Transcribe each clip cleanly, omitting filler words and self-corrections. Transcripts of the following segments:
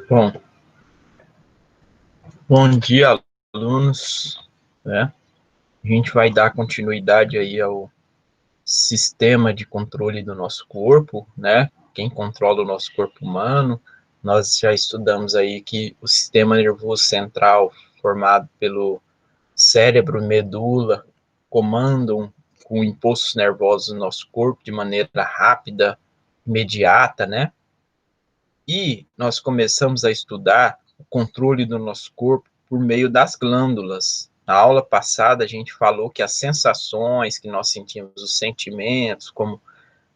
Bom, bom dia, alunos, né? A gente vai dar continuidade aí ao sistema de controle do nosso corpo, né? Quem controla o nosso corpo humano. Nós já estudamos aí que o sistema nervoso central, formado pelo cérebro e medula, comandam com impulsos nervosos no nosso corpo de maneira rápida, imediata, né? E nós começamos a estudar o controle do nosso corpo por meio das glândulas. Na aula passada, a gente falou que as sensações que nós sentimos, os sentimentos, como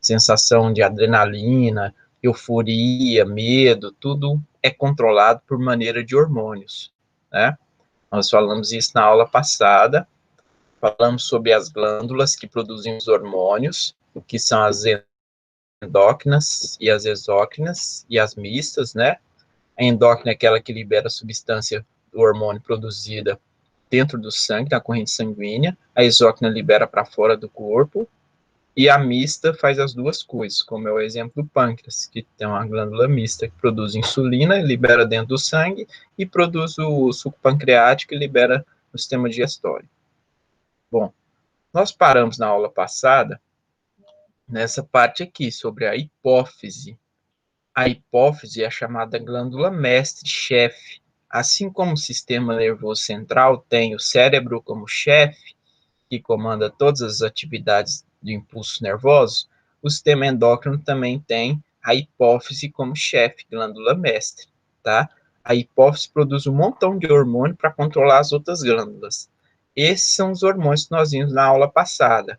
sensação de adrenalina, euforia, medo, tudo é controlado por maneira de hormônios, né? Nós falamos isso na aula passada, falamos sobre as glândulas que produzem os hormônios, o que são as endócrinas e as exócrinas e as mistas, né? A endócrina é aquela que libera a substância do hormônio produzida dentro do sangue, na corrente sanguínea. A exócrina libera para fora do corpo. E a mista faz as duas coisas, como é o exemplo do pâncreas, que tem uma glândula mista que produz insulina, libera dentro do sangue, e produz o suco pancreático e libera no sistema digestório. Bom, nós paramos na aula passada nessa parte aqui, sobre a hipófise. A hipófise é a chamada glândula mestre-chefe. Assim como o sistema nervoso central tem o cérebro como chefe, que comanda todas as atividades de impulsos nervosos, o sistema endócrino também tem a hipófise como chefe, glândula mestre, tá? A hipófise produz um montão de hormônio para controlar as outras glândulas. Esses são os hormônios que nós vimos na aula passada,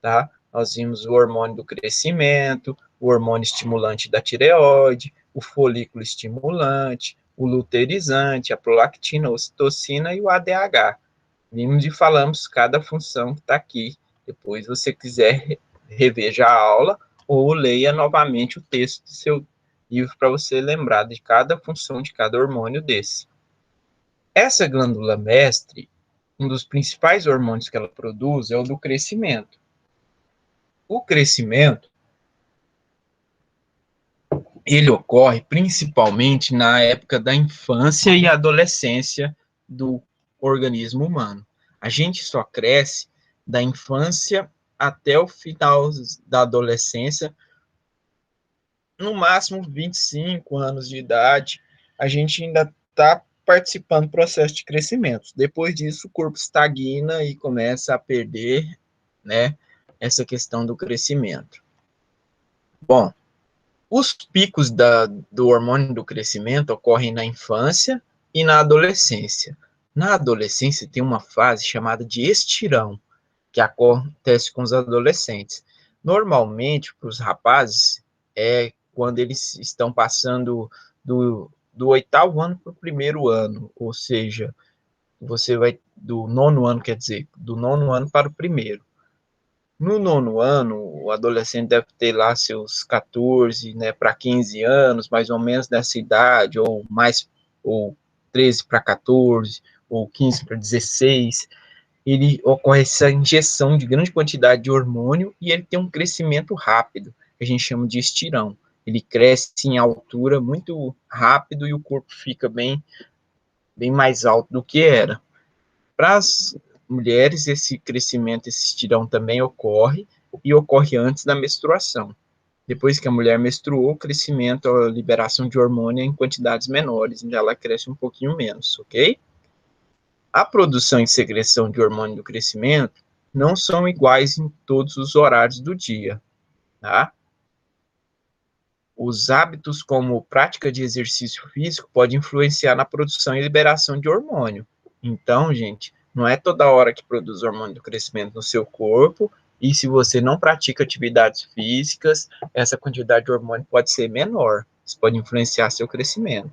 tá? Nós vimos o hormônio do crescimento, o hormônio estimulante da tireoide, o folículo estimulante, o luteirizante, a prolactina, a ocitocina e o ADH. Vimos e falamos cada função que está aqui. Depois, se você quiser, reveja a aula ou leia novamente o texto do seu livro para você lembrar de cada função de cada hormônio desse. Essa glândula mestre, um dos principais hormônios que ela produz é o do crescimento. O crescimento, ele ocorre principalmente na época da infância e adolescência do organismo humano. A gente só cresce da infância até o final da adolescência, no máximo 25 anos de idade, a gente ainda está participando do processo de crescimento. Depois disso, o corpo estagna e começa a perder, né, essa questão do crescimento. Bom, os picos do hormônio do crescimento ocorrem na infância e na adolescência. Na adolescência tem uma fase chamada de estirão, que acontece com os adolescentes. Normalmente, para os rapazes, é quando eles estão passando do oitavo ano para o primeiro ano, ou seja, você vai do nono ano, quer dizer, do nono ano para o primeiro. No nono ano, o adolescente deve ter lá seus 14, né, para 15 anos, mais ou menos nessa idade, ou mais, ou 13 para 14, ou 15 para 16. Ele ocorre essa injeção de grande quantidade de hormônio e ele tem um crescimento rápido, que a gente chama de estirão. Ele cresce em altura muito rápido e o corpo fica bem mais alto do que era. Para as mulheres, esse crescimento, esse estirão também ocorre, e ocorre antes da menstruação. Depois que a mulher menstruou, o crescimento, a liberação de hormônio é em quantidades menores, então ela cresce um pouquinho menos, ok? A produção e secreção de hormônio do crescimento não são iguais em todos os horários do dia, tá? Os hábitos, como prática de exercício físico, podem influenciar na produção e liberação de hormônio. Então, gente, não é toda hora que produz hormônio do crescimento no seu corpo, e se você não pratica atividades físicas, essa quantidade de hormônio pode ser menor. Isso pode influenciar seu crescimento.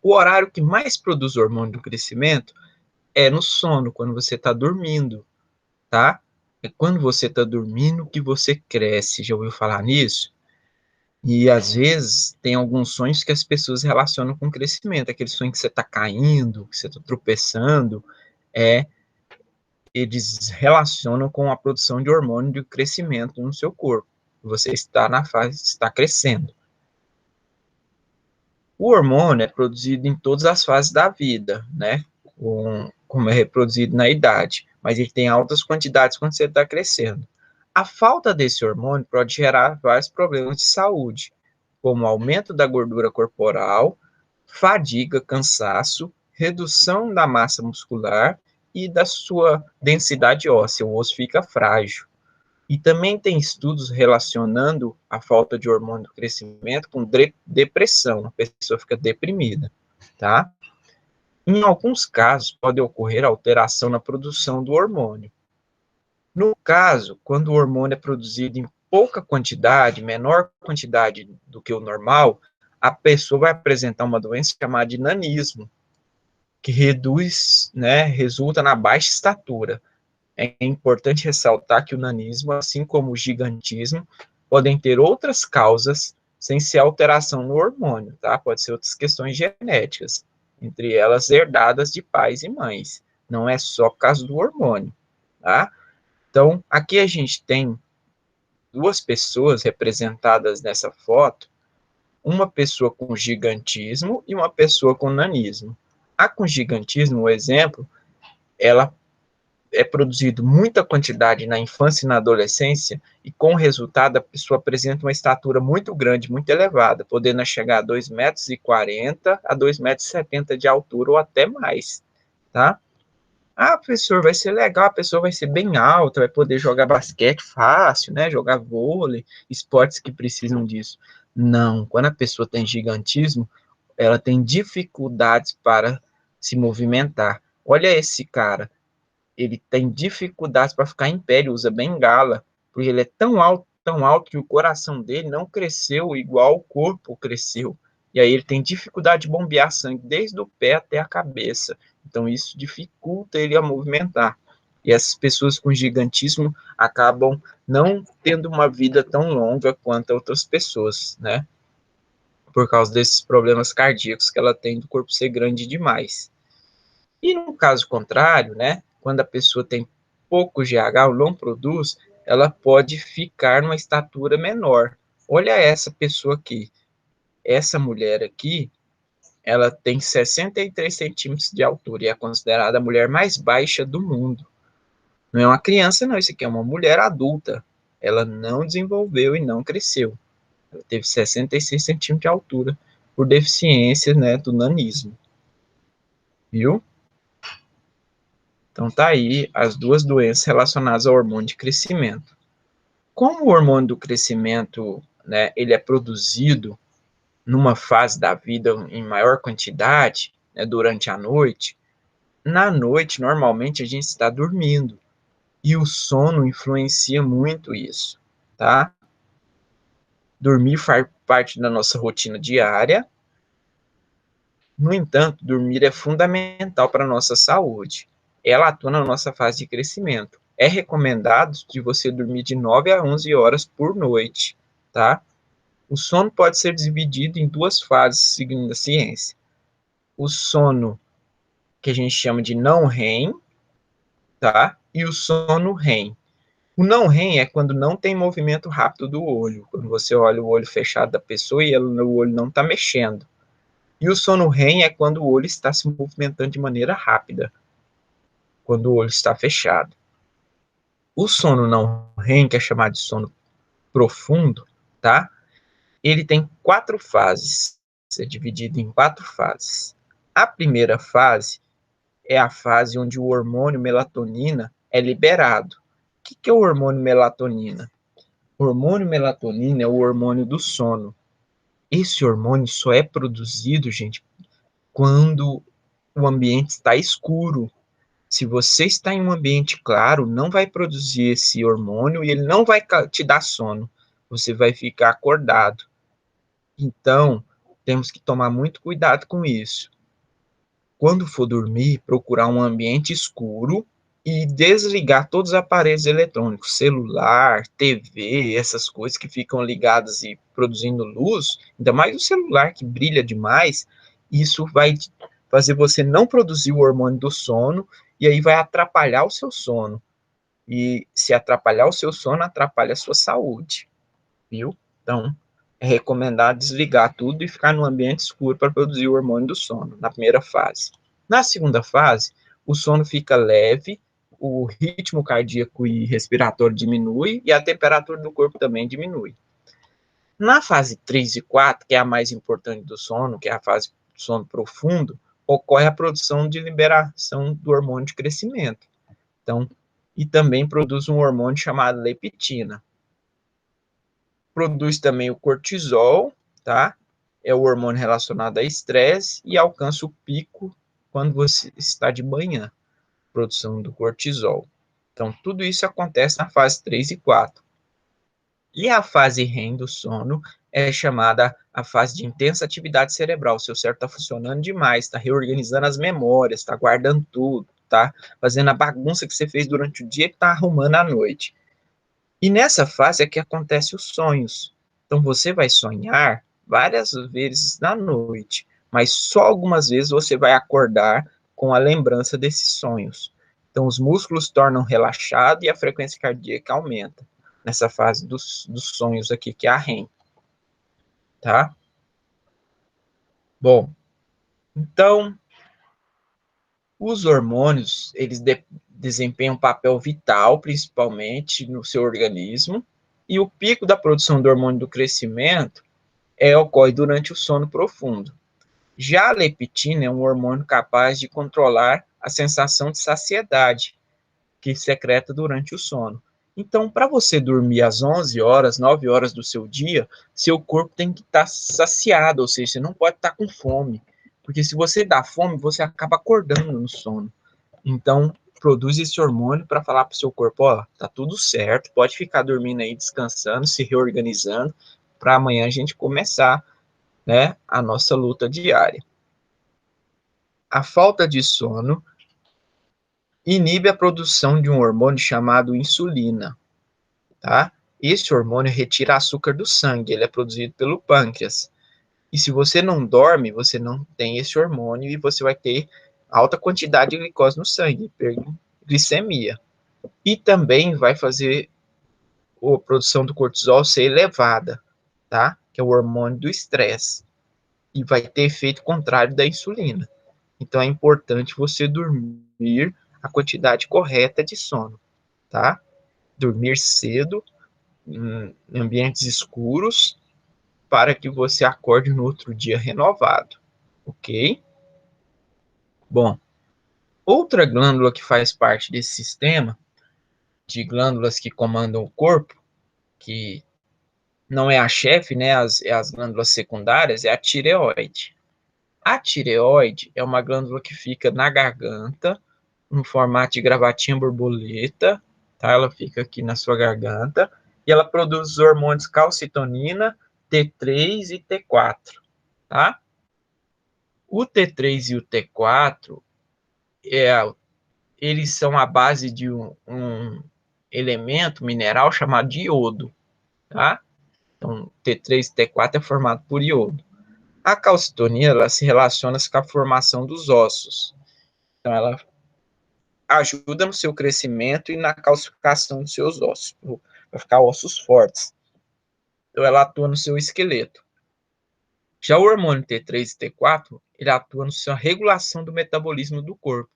O horário que mais produz hormônio do crescimento é no sono, quando você está dormindo, tá? É quando você está dormindo que você cresce. Já ouviu falar nisso? E às vezes tem alguns sonhos que as pessoas relacionam com crescimento, aquele sonho que você está caindo, que você está tropeçando, eles relacionam com a produção de hormônio de crescimento no seu corpo. Você está na fase, está crescendo. O hormônio é produzido em todas as fases da vida, né? Como é reproduzido na idade, mas ele tem altas quantidades quando você está crescendo. A falta desse hormônio pode gerar vários problemas de saúde, como aumento da gordura corporal, fadiga, cansaço, redução da massa muscular e da sua densidade óssea, o osso fica frágil. E também tem estudos relacionando a falta de hormônio do crescimento com depressão, a pessoa fica deprimida, tá? Em alguns casos, pode ocorrer alteração na produção do hormônio. No caso, quando o hormônio é produzido em pouca quantidade, menor quantidade do que o normal, a pessoa vai apresentar uma doença chamada de nanismo, que reduz, né, resulta na baixa estatura. É importante ressaltar que o nanismo, assim como o gigantismo, podem ter outras causas sem ser alteração no hormônio, tá? Pode ser outras questões genéticas, entre elas herdadas de pais e mães. Não é só por causa do hormônio, tá? Então, aqui a gente tem duas pessoas representadas nessa foto, uma pessoa com gigantismo e uma pessoa com nanismo. A com gigantismo, o exemplo, ela é produzido muita quantidade na infância e na adolescência, e com o resultado a pessoa apresenta uma estatura muito grande, muito elevada, podendo chegar a 2,40 m a 2,70 m de altura ou até mais, tá? Ah, professor, vai ser legal, a pessoa vai ser bem alta, vai poder jogar basquete fácil, né? Jogar vôlei, esportes que precisam disso. Não, quando a pessoa tem gigantismo, ela tem dificuldades para se movimentar. Olha esse cara, ele tem dificuldades para ficar em pé, ele usa bengala, porque ele é tão alto que o coração dele não cresceu igual o corpo cresceu. E aí ele tem dificuldade de bombear sangue desde o pé até a cabeça. Então isso dificulta ele a movimentar. E essas pessoas com gigantismo acabam não tendo uma vida tão longa quanto outras pessoas, né? Por causa desses problemas cardíacos que ela tem do corpo ser grande demais. E no caso contrário, né, quando a pessoa tem pouco GH ou não produz, ela pode ficar numa estatura menor. Olha essa pessoa aqui. Essa mulher aqui, ela tem 63 centímetros de altura e é considerada a mulher mais baixa do mundo. Não é uma criança, não. Isso aqui é uma mulher adulta. Ela não desenvolveu e não cresceu. Ela teve 66 centímetros de altura por deficiência, né, do nanismo. Viu? Então tá aí as duas doenças relacionadas ao hormônio de crescimento. Como o hormônio do crescimento, né, ele é produzido numa fase da vida em maior quantidade, né, durante a noite, na noite normalmente a gente está dormindo e o sono influencia muito isso, tá? Dormir faz parte da nossa rotina diária. No entanto, dormir é fundamental para a nossa saúde. Ela atua na nossa fase de crescimento. É recomendado de você dormir de 9 a 11 horas por noite, tá? O sono pode ser dividido em duas fases, segundo a ciência. O sono que a gente chama de não REM, tá? E o sono REM. O não REM é quando não tem movimento rápido do olho, quando você olha o olho fechado da pessoa e o olho não está mexendo. E o sono REM é quando o olho está se movimentando de maneira rápida, quando o olho está fechado. O sono não REM, que é chamado de sono profundo, tá? Ele tem 4 fases, é dividido em 4 fases. A primeira fase é a fase onde o hormônio melatonina é liberado. O que é o hormônio melatonina? O hormônio melatonina é o hormônio do sono. Esse hormônio só é produzido, gente, quando o ambiente está escuro. Se você está em um ambiente claro, não vai produzir esse hormônio e ele não vai te dar sono. Você vai ficar acordado. Então, temos que tomar muito cuidado com isso. Quando for dormir, procurar um ambiente escuro e desligar todos os aparelhos eletrônicos, celular, TV, essas coisas que ficam ligadas e produzindo luz, ainda mais o celular que brilha demais, isso vai fazer você não produzir o hormônio do sono e aí vai atrapalhar o seu sono. E se atrapalhar o seu sono, atrapalha a sua saúde, viu? Então, é recomendado desligar tudo e ficar no ambiente escuro para produzir o hormônio do sono, na primeira fase. Na segunda fase, o sono fica leve, o ritmo cardíaco e respiratório diminui e a temperatura do corpo também diminui. Na fase 3 e 4, que é a mais importante do sono, que é a fase do sono profundo, ocorre a produção de liberação do hormônio de crescimento. Então, e também produz um hormônio chamado leptina. Produz também o cortisol, tá? É o hormônio relacionado a estresse e alcança o pico quando você está de manhã, produção do cortisol. Então, tudo isso acontece na fase 3 e 4. E a fase REM do sono é chamada a fase de intensa atividade cerebral. O seu cérebro está funcionando demais, está reorganizando as memórias, está guardando tudo, tá fazendo a bagunça que você fez durante o dia e está arrumando à noite. E nessa fase é que acontecem os sonhos. Então você vai sonhar várias vezes na noite, mas só algumas vezes você vai acordar com a lembrança desses sonhos. Então os músculos tornam relaxado e a frequência cardíaca aumenta nessa fase dos sonhos aqui, que é a REM, tá? Bom, então os hormônios, eles desempenham um papel vital, principalmente no seu organismo, e o pico da produção do hormônio do crescimento ocorre durante o sono profundo. Já a leptina é um hormônio capaz de controlar a sensação de saciedade que secreta durante o sono. Então, para você dormir às 11 horas, 9 horas do seu dia, seu corpo tem que estar saciado, ou seja, você não pode estar com fome. Porque se você dá fome, você acaba acordando no sono. Então, produz esse hormônio para falar para o seu corpo, ó, tá tudo certo, pode ficar dormindo aí, descansando, se reorganizando, para amanhã a gente começar, né, a nossa luta diária. A falta de sono inibe a produção de um hormônio chamado insulina, tá? Esse hormônio retira açúcar do sangue, ele é produzido pelo pâncreas. E se você não dorme, você não tem esse hormônio e você vai ter alta quantidade de glicose no sangue, hiperglicemia. E também vai fazer a produção do cortisol ser elevada, tá? Que é o hormônio do estresse. E vai ter efeito contrário da insulina. Então é importante você dormir a quantidade correta de sono, tá? Dormir cedo, em ambientes escuros, para que você acorde no outro dia renovado, ok? Bom, outra glândula que faz parte desse sistema de glândulas que comandam o corpo, que não é a chefe, né, as glândulas secundárias, é a tireoide. A tireoide é uma glândula que fica na garganta, no formato de gravatinha borboleta, tá? Ela fica aqui na sua garganta, e ela produz os hormônios calcitonina, T3 e T4, tá? O T3 e o T4, eles são a base de um elemento mineral chamado de iodo, tá? Então, T3 e T4 é formado por iodo. A calcitonina, ela se relaciona com a formação dos ossos. Então, ela ajuda no seu crescimento e na calcificação dos seus ossos, para ficar ossos fortes. Então, ela atua no seu esqueleto. Já o hormônio T3 e T4, ele atua na sua regulação do metabolismo do corpo,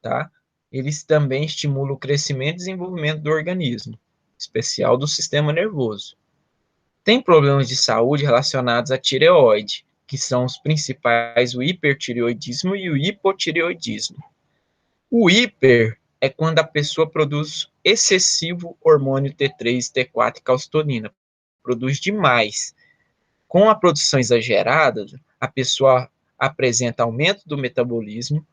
tá? Eles também estimulam o crescimento e desenvolvimento do organismo, em especial do sistema nervoso. Tem problemas de saúde relacionados à tireoide, que são os principais, o hipertireoidismo e o hipotireoidismo. O hiper é quando a pessoa produz excessivo hormônio T3, T4 e calcitonina, produz demais. Com a produção exagerada, a pessoa apresenta aumento do metabolismo,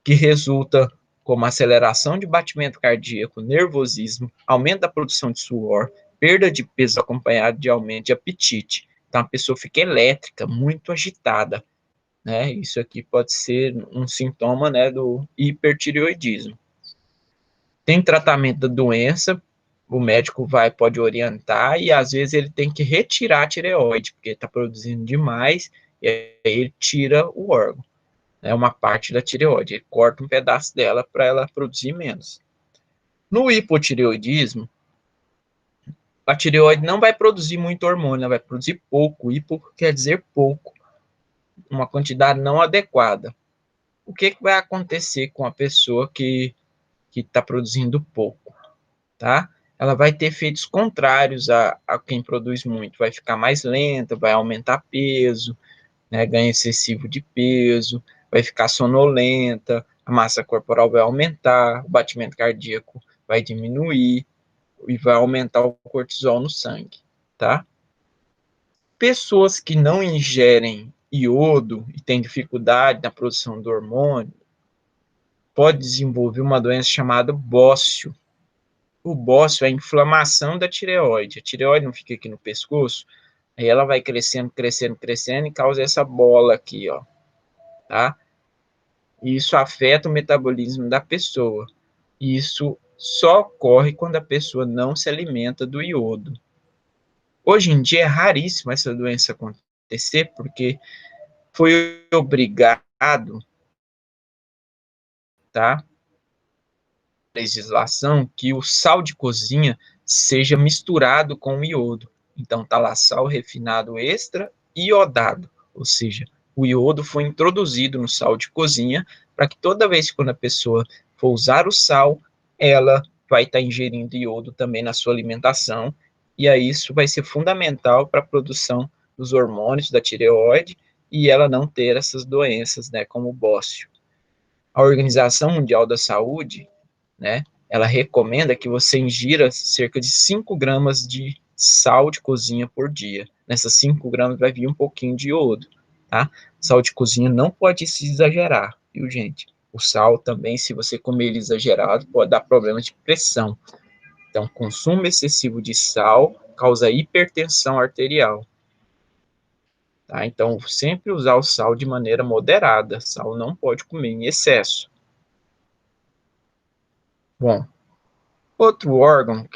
que resulta como aceleração de batimento cardíaco, nervosismo, aumento da produção de suor, perda de peso acompanhado de aumento de apetite. Então a pessoa fica elétrica, muito agitada, né? Isso aqui pode ser um sintoma, né, do hipertireoidismo. Tem tratamento da doença, o médico pode orientar e às vezes ele tem que retirar a tireoide, porque está produzindo demais, e aí ele tira o órgão. É uma parte da tireoide, ele corta um pedaço dela para ela produzir menos. No hipotireoidismo, a tireoide não vai produzir muito hormônio, ela vai produzir pouco. Hipo quer dizer pouco, uma quantidade não adequada. O que vai acontecer com a pessoa que está produzindo pouco, tá? Ela vai ter efeitos contrários a quem produz muito. Vai ficar mais lenta, vai aumentar peso, né, ganho excessivo de peso, vai ficar sonolenta, a massa corporal vai aumentar, o batimento cardíaco vai diminuir e vai aumentar o cortisol no sangue, tá? Pessoas que não ingerem iodo e têm dificuldade na produção do hormônio pode desenvolver uma doença chamada bócio. O bócio é a inflamação da tireoide. A tireoide não fica aqui no pescoço, aí ela vai crescendo, crescendo, crescendo e causa essa bola aqui, ó, tá? E isso afeta o metabolismo da pessoa. E isso só ocorre quando a pessoa não se alimenta do iodo. Hoje em dia é raríssimo essa doença acontecer, porque foi obrigado, tá? Legislação que o sal de cozinha seja misturado com o iodo. Então tá lá sal refinado extra iodado, ou seja, o iodo foi introduzido no sal de cozinha para que toda vez que quando a pessoa for usar o sal, ela vai estar ingerindo iodo também na sua alimentação, e aí isso vai ser fundamental para a produção dos hormônios da tireoide e ela não ter essas doenças, né, como o bócio. A Organização Mundial da Saúde, né, ela recomenda que você ingira cerca de 5 gramas de sal de cozinha por dia. Nessas 5 gramas vai vir um pouquinho de iodo, tá? Sal de cozinha não pode se exagerar, viu, gente? O sal também, se você comer ele exagerado, pode dar problemas de pressão. Então, consumo excessivo de sal causa hipertensão arterial. Tá? Então, sempre usar o sal de maneira moderada. Sal não pode comer em excesso. Bom, outro órgão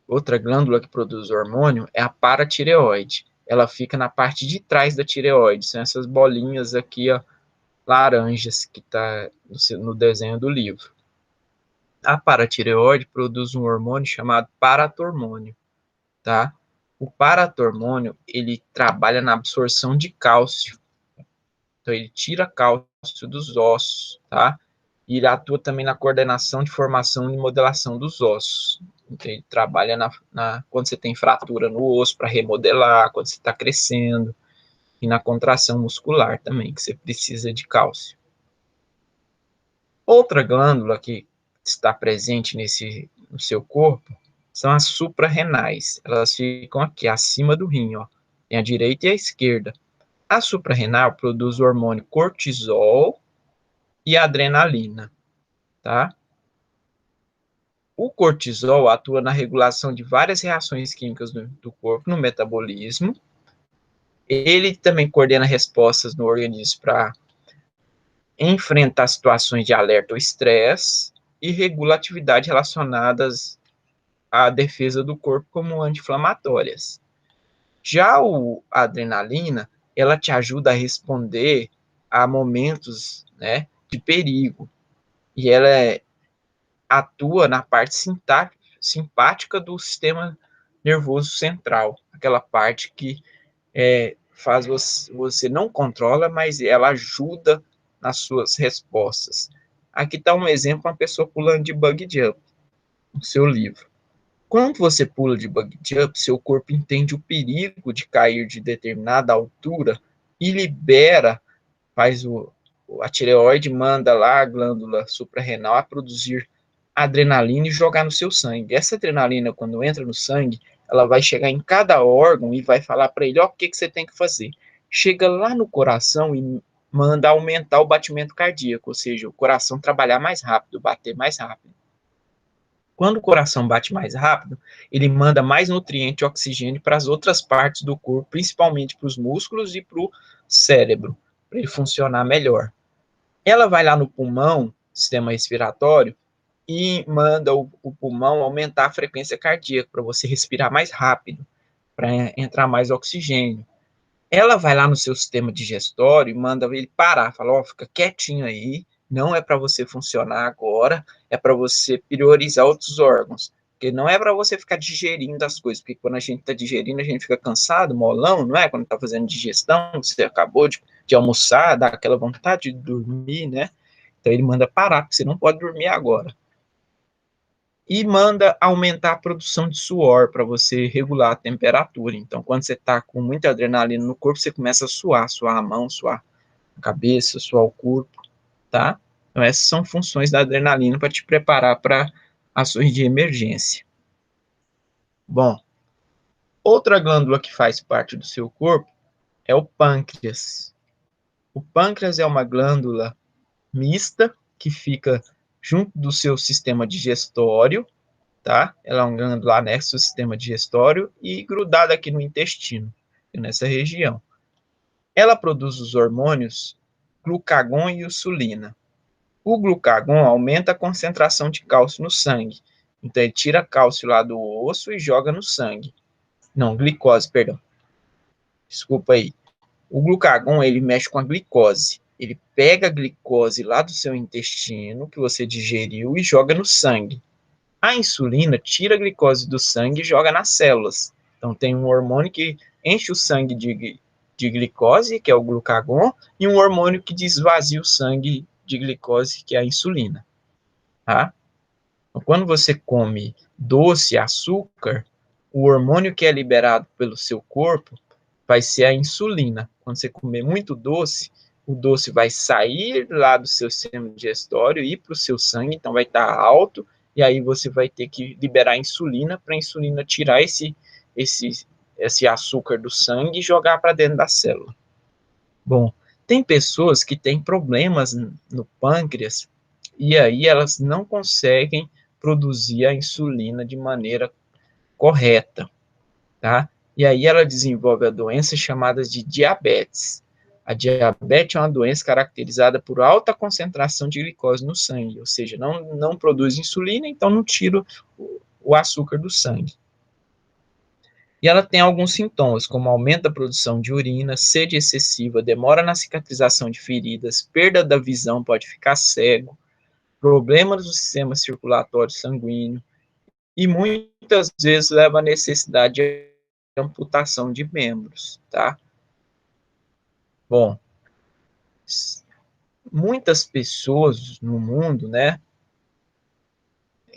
outra glândula que produz hormônio é a paratireoide. Ela fica na parte de trás da tireoide, são essas bolinhas aqui, ó, laranjas, que está no desenho do livro. A paratireoide produz um hormônio chamado paratormônio, tá? O paratormônio, ele trabalha na absorção de cálcio. Então, ele tira cálcio dos ossos, tá? E ele atua também na coordenação de formação e modelação dos ossos. Então, ele trabalha quando você tem fratura no osso para remodelar, quando você está crescendo, e na contração muscular também, que você precisa de cálcio. Outra glândula que está presente no seu corpo são as suprarrenais. Elas ficam aqui, acima do rim, ó. Tem a direita e a esquerda. A suprarrenal produz o hormônio cortisol e adrenalina, tá? O cortisol atua na regulação de várias reações químicas do corpo, no metabolismo. Ele também coordena respostas no organismo para enfrentar situações de alerta ou estresse e regula atividades relacionadas à defesa do corpo, como anti-inflamatórias. Já a adrenalina, ela te ajuda a responder a momentos, né, de perigo. E ela atua na parte simpática do sistema nervoso central, aquela parte que faz você não controla, mas ela ajuda nas suas respostas. Aqui está um exemplo, uma pessoa pulando de bug jump, no seu livro. Quando você pula de bug jump, seu corpo entende o perigo de cair de determinada altura e libera, a tireoide manda lá a glândula suprarrenal a produzir adrenalina e jogar no seu sangue. Essa adrenalina, quando entra no sangue, ela vai chegar em cada órgão e vai falar para ele, ó, o que você tem que fazer. Chega lá no coração e manda aumentar o batimento cardíaco, ou seja, o coração trabalhar mais rápido, bater mais rápido. Quando o coração bate mais rápido, ele manda mais nutriente e oxigênio para as outras partes do corpo, principalmente para os músculos e para o cérebro, para ele funcionar melhor. Ela vai lá no pulmão, sistema respiratório, e manda o pulmão aumentar a frequência cardíaca para você respirar mais rápido, para entrar mais oxigênio. Ela vai lá no seu sistema digestório e manda ele parar, fala, ó, fica quietinho aí, não é para você funcionar agora, é para você priorizar outros órgãos, porque não é para você ficar digerindo as coisas, porque quando a gente está digerindo, a gente fica cansado, molão, não é? Quando está fazendo digestão, você acabou de almoçar, dá aquela vontade de dormir, né? Então ele manda parar, porque você não pode dormir agora. E manda aumentar a produção de suor para você regular a temperatura. Então, quando você está com muita adrenalina no corpo, você começa a suar a mão, suar a cabeça, suar o corpo, tá? Então, essas são funções da adrenalina para te preparar para ações de emergência. Bom, outra glândula que faz parte do seu corpo é o pâncreas. O pâncreas é uma glândula mista que fica junto do seu sistema digestório, tá? Ela é uma glândula anexa ao sistema digestório e grudada aqui no intestino, nessa região. Ela produz os hormônios glucagon e insulina. O glucagon aumenta a concentração de cálcio no sangue. Então, ele tira cálcio lá do osso e joga no sangue. Não, glicose, perdão. Desculpa aí. O glucagon, ele mexe com a glicose. Ele pega a glicose lá do seu intestino, que você digeriu, e joga no sangue. A insulina tira a glicose do sangue e joga nas células. Então, tem um hormônio que enche o sangue de glicose, que é o glucagon, e um hormônio que desvazia o sangue de glicose, que é a insulina. Tá? Então, quando você come doce, açúcar, o hormônio que é liberado pelo seu corpo vai ser a insulina. Quando você comer muito doce, o doce vai sair lá do seu sistema digestório e ir para o seu sangue, então vai estar alto, e aí você vai ter que liberar insulina para a insulina tirar esse açúcar do sangue e jogar para dentro da célula. Bom, tem pessoas que têm problemas no pâncreas e aí elas não conseguem produzir a insulina de maneira correta, tá? E aí ela desenvolve a doença chamada de diabetes. A diabetes é uma doença caracterizada por alta concentração de glicose no sangue, ou seja, não produz insulina, então não tira o açúcar do sangue. E ela tem alguns sintomas, como aumento da produção de urina, sede excessiva, demora na cicatrização de feridas, perda da visão, pode ficar cego, problemas do sistema circulatório sanguíneo, e muitas vezes leva à necessidade de amputação de membros, tá? Bom, muitas pessoas no mundo, né,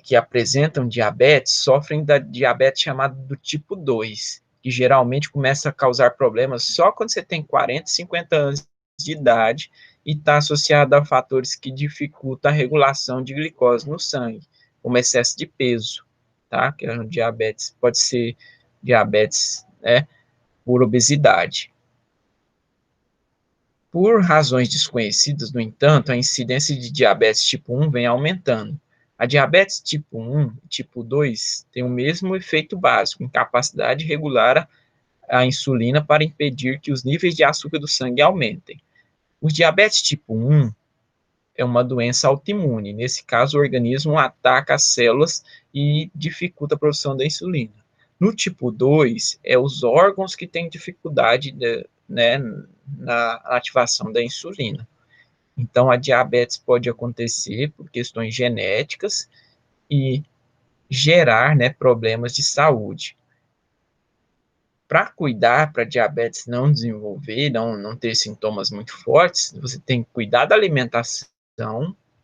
que apresentam diabetes, sofrem da diabetes chamada do tipo 2, que geralmente começa a causar problemas só quando você tem 40, 50 anos de idade e está associado a fatores que dificultam a regulação de glicose no sangue, como excesso de peso, tá? Que é um diabetes, pode ser diabetes, né, por obesidade. Por razões desconhecidas, no entanto, a incidência de diabetes tipo 1 vem aumentando. A diabetes tipo 1 e tipo 2 têm o mesmo efeito básico, incapacidade de regular a insulina para impedir que os níveis de açúcar do sangue aumentem. O diabetes tipo 1 é uma doença autoimune. Nesse caso, o organismo ataca as células e dificulta a produção da insulina. No tipo 2, é os órgãos que têm dificuldade né, na ativação da insulina. Então, a diabetes pode acontecer por questões genéticas e gerar, né, problemas de saúde. Para cuidar, para a diabetes não desenvolver, não ter sintomas muito fortes, você tem que cuidar da alimentação,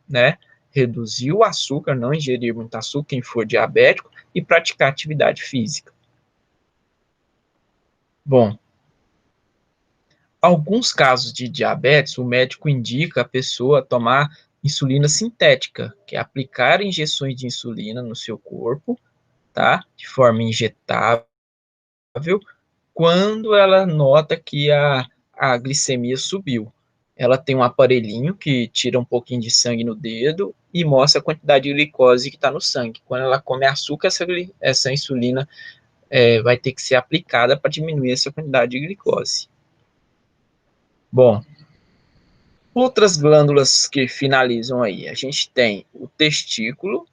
né, reduzir o açúcar, não ingerir muito açúcar quem for diabético e praticar atividade física. Bom, alguns casos de diabetes, o médico indica a pessoa tomar insulina sintética, que é aplicar injeções de insulina no seu corpo, tá? De forma injetável, quando ela nota que a glicemia subiu. Ela tem um aparelhinho que tira um pouquinho de sangue no dedo e mostra a quantidade de glicose que está no sangue. Quando ela come açúcar, essa insulina vai ter que ser aplicada para diminuir essa quantidade de glicose. Bom, outras glândulas que finalizam aí, a gente tem o testículo,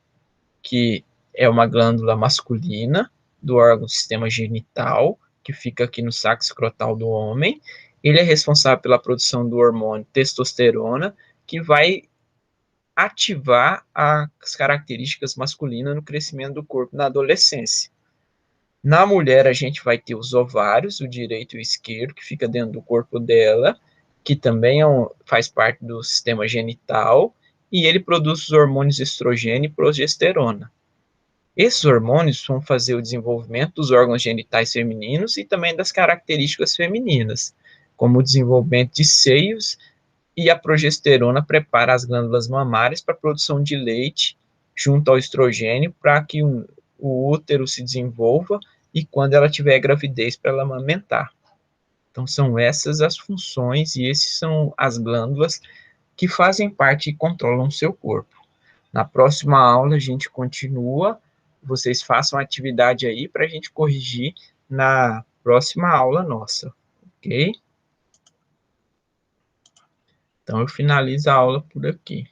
que é uma glândula masculina do órgão do sistema genital, que fica aqui no saco escrotal do homem. Ele é responsável pela produção do hormônio testosterona, que vai ativar as características masculinas no crescimento do corpo na adolescência. Na mulher, a gente vai ter os ovários, o direito e o esquerdo, que fica dentro do corpo dela, que também faz parte do sistema genital, e ele produz os hormônios estrogênio e progesterona. Esses hormônios vão fazer o desenvolvimento dos órgãos genitais femininos e também das características femininas, como o desenvolvimento de seios, e a progesterona prepara as glândulas mamárias para a produção de leite junto ao estrogênio para que o útero se desenvolva e quando ela tiver gravidez para ela amamentar. Então são essas as funções e esses são as glândulas que fazem parte e controlam o seu corpo. Na próxima aula a gente continua, vocês façam a atividade aí para a gente corrigir na próxima aula nossa, ok? Então eu finalizo a aula por aqui.